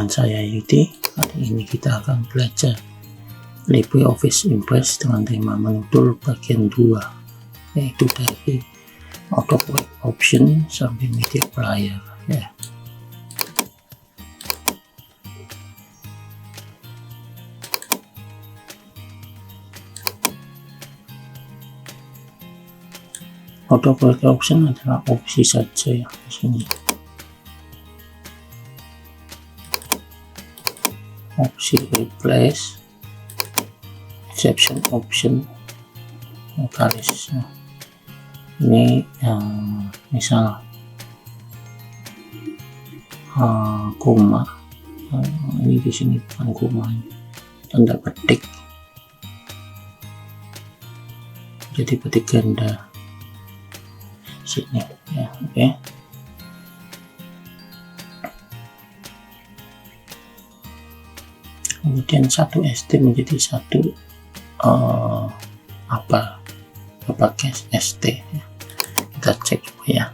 dengan saya Yudi. Kali ini kita akan belajar LibreOffice Impress dengan tema menu tool bagian 2, yaitu dari autocorrect option sampai media player ya. Autocorrect option adalah opsi saja ya di sini. Opsi replace, exception option, vokalis. Ini yang misal koma, ini di sini bukan koma, tanda petik, jadi petik ganda sini ya. Oke. Kemudian satu ST menjadi satu pakai ST ya. Kita cek ya,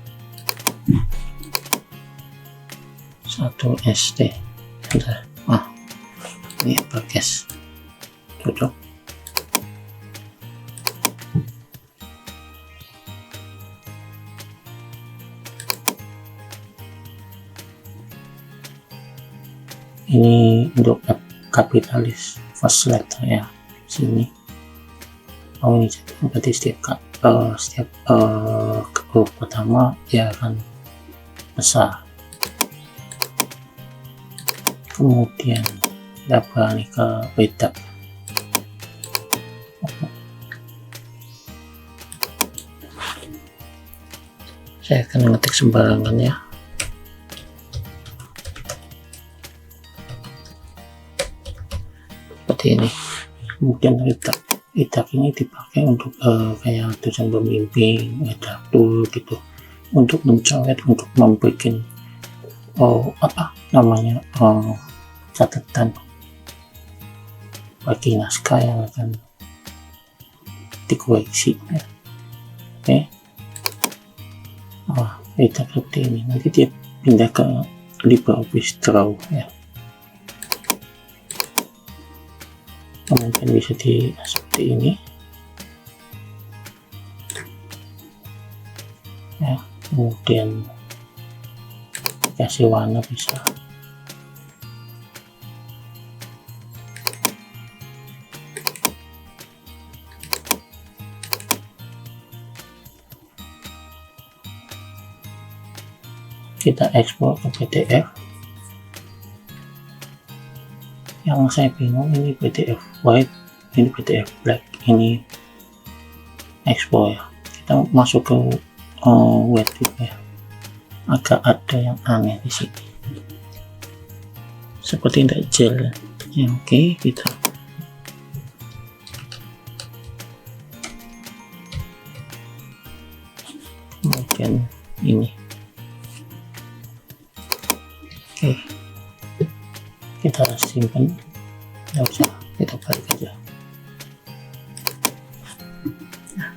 satu ST sudah. Ini pakai cocok. Ini untuk kapitalis first letter ya sini. Ini berarti setiap huruf pertama dia akan besar. Kemudian kita beralih ke redact. Saya akan mengetik sembarangan ya. Seperti ini. Kemudian redact ini dipakai untuk kayak tulisan pembimbing, redaktur gitu, untuk mencoret, untuk membuat catatan bagi naskah yang akan dikoreksi ya. Oke. Redact seperti ini, nanti dia pindah ke LibreOffice Draw ya. Kemudian bisa seperti ini ya. Kemudian kasih warna bisa. Kita ekspor ke PDF. Yang saya bingung, ini PDF white, ini PDF black, ini ekspor ya. Kita masuk ke web ya, agak ada yang aneh di sini, seperti tidak jalan ya. Oke, kita kemudian ini. Oke, kita simpan, nggak usah, kita balik aja. Nah,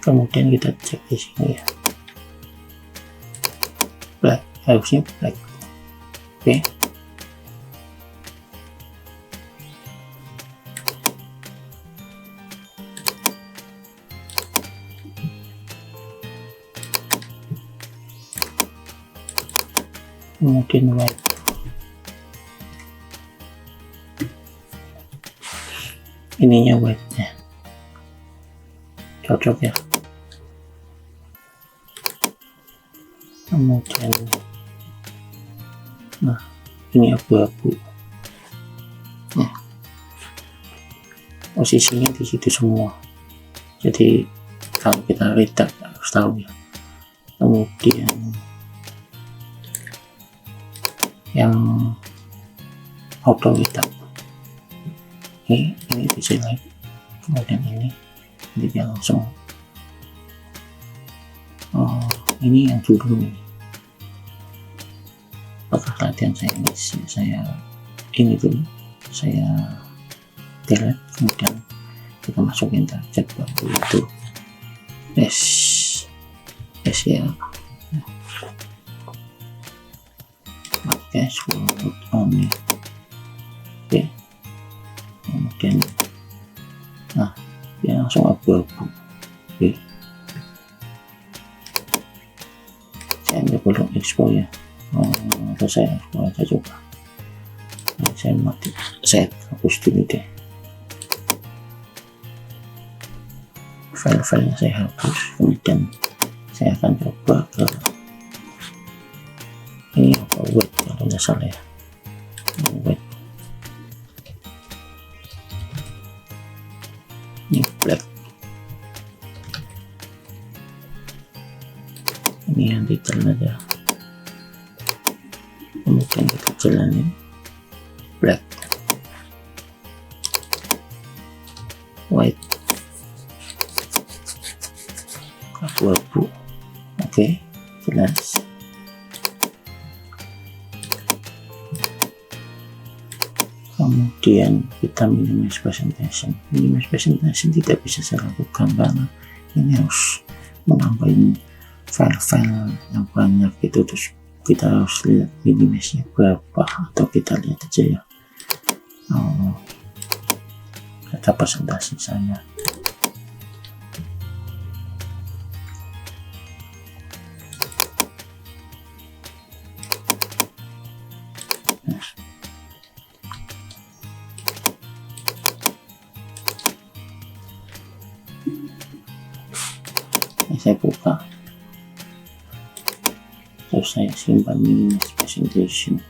kemudian kita cek di sini ya, black, harusnya black. Oke. Kemudian white. Ininya white nya cocok ya. Kemudian ini abu-abu ya, posisinya di situ semua, jadi kalau kita redact harus tahu ya. Kemudian yang auto redact ini bisa like, kemudian ini jadi dia langsung ini yang dulu ini bekas latihan saya ini dulu saya delete, kemudian kita masukin target baru itu yes ya. cache float only. Oke, kemudian nah dia langsung abu-abu. Oke, saya nggak perlu export ya, atau saya export aja coba. Nah, saya mati, saya hapus dulu deh file-filenya, saya hapus. Kemudian saya akan coba ke ini apa, wait kalau nggak salah ya, wait ini black, ini yang detail aja. Kemudian kita jalanin black, white, abu-abu. Oke, jelas. Kemudian kita minimize presentation. Minimize presentation tidak bisa saya lakukan karena ini harus menambahin file-file yang banyak gitu, terus kita harus lihat minimize-nya berapa, atau kita lihat aja ya data presentasi saya. Saya buka, terus saya simpan minimize presentation.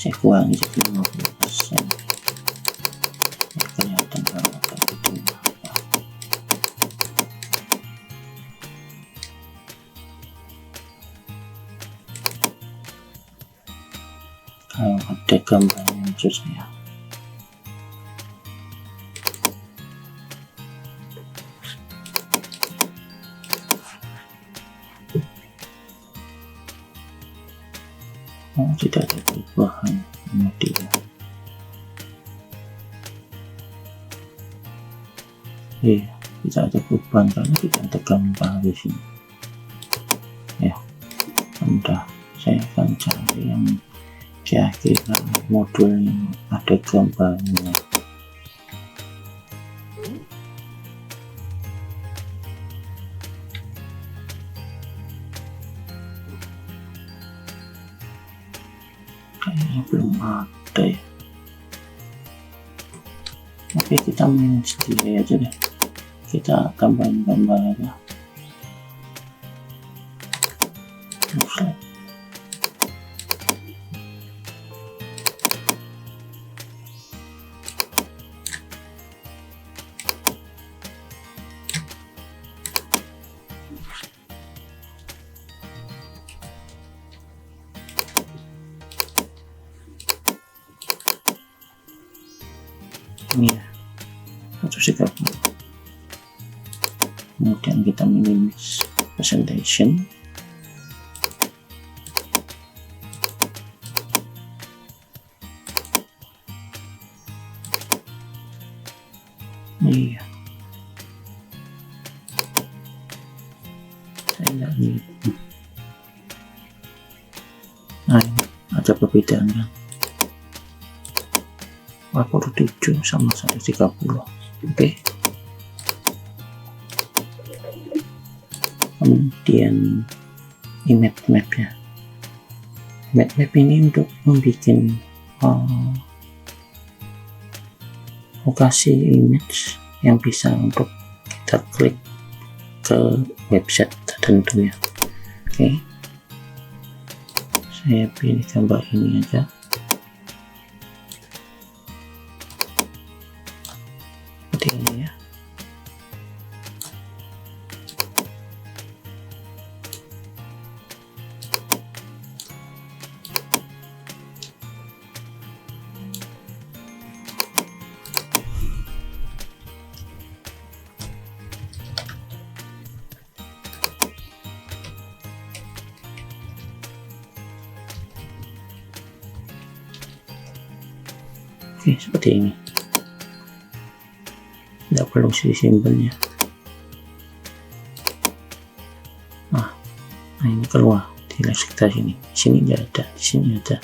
Saya kurangi jadi 50%. Kelihatan kalau ada itu apa. Kalau ada gambarnya maksud saya. Tidak ada perubahan. Kemudian tidak ada perubahan karena tidak ada gambar di sini ya. Udah, saya akan cari yang kira-kira modul yang ada gambarnya. Kayaknya belum ada ya. Oke, kita main sendiri aja deh, kita tambahin gambar aja. Ini ya, 130. Kemudian kita minimize presentation. Iya, saya nggak gitu. Nah, ini ada perbedaan kan, 47 sama 130. Oke. Kemudian ini map ya. Map ini untuk membuat lokasi image yang bisa untuk kita klik ke website tertentu ya. Oke. Saya pilih gambar ini aja. Seperti ini ya. Oke, seperti ini. Tidak perlu simbolnya. Nah ini keluar di sekitar sini. Di sini nggak ada, di sini ada.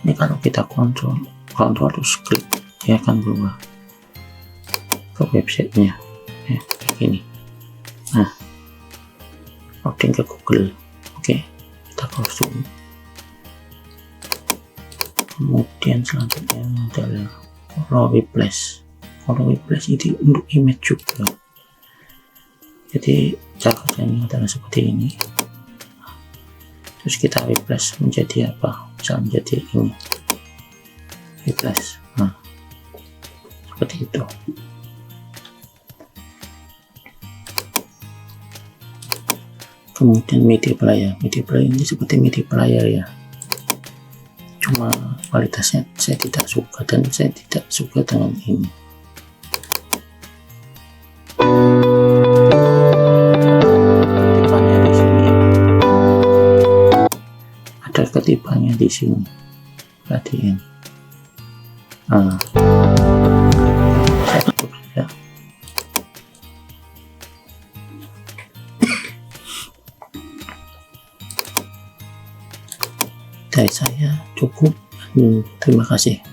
Ini kalau kita kontrol terus klik, dia akan keluar ke websitenya ya, kayak gini. Nah, login ke Google. Oke, kita close dulu. Kemudian selanjutnya adalah Color Replace. Color Replace itu untuk image juga. Jadi cara kerjanya adalah seperti ini. Terus kita replace menjadi apa? Bisa menjadi ini. Replace. Nah, seperti itu. Kemudian media player ini seperti media player ya, cuma kualitasnya saya tidak suka, dan saya tidak suka dengan ini. Ketipannya di sini, ada ketipannya di sini, perhatiin. Nah, saya tutup saja. Dari saya cukup. Terima kasih.